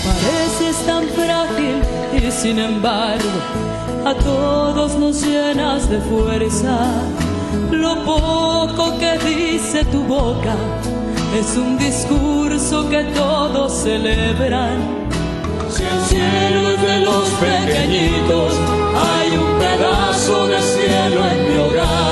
Pareces tan frágil y sin embargo a todos nos llenas de fuerza. Lo poco que dice tu boca es un discurso que todos celebran. Si el cielo es de los pequeñitos, hay un pedazo de cielo en mi hogar.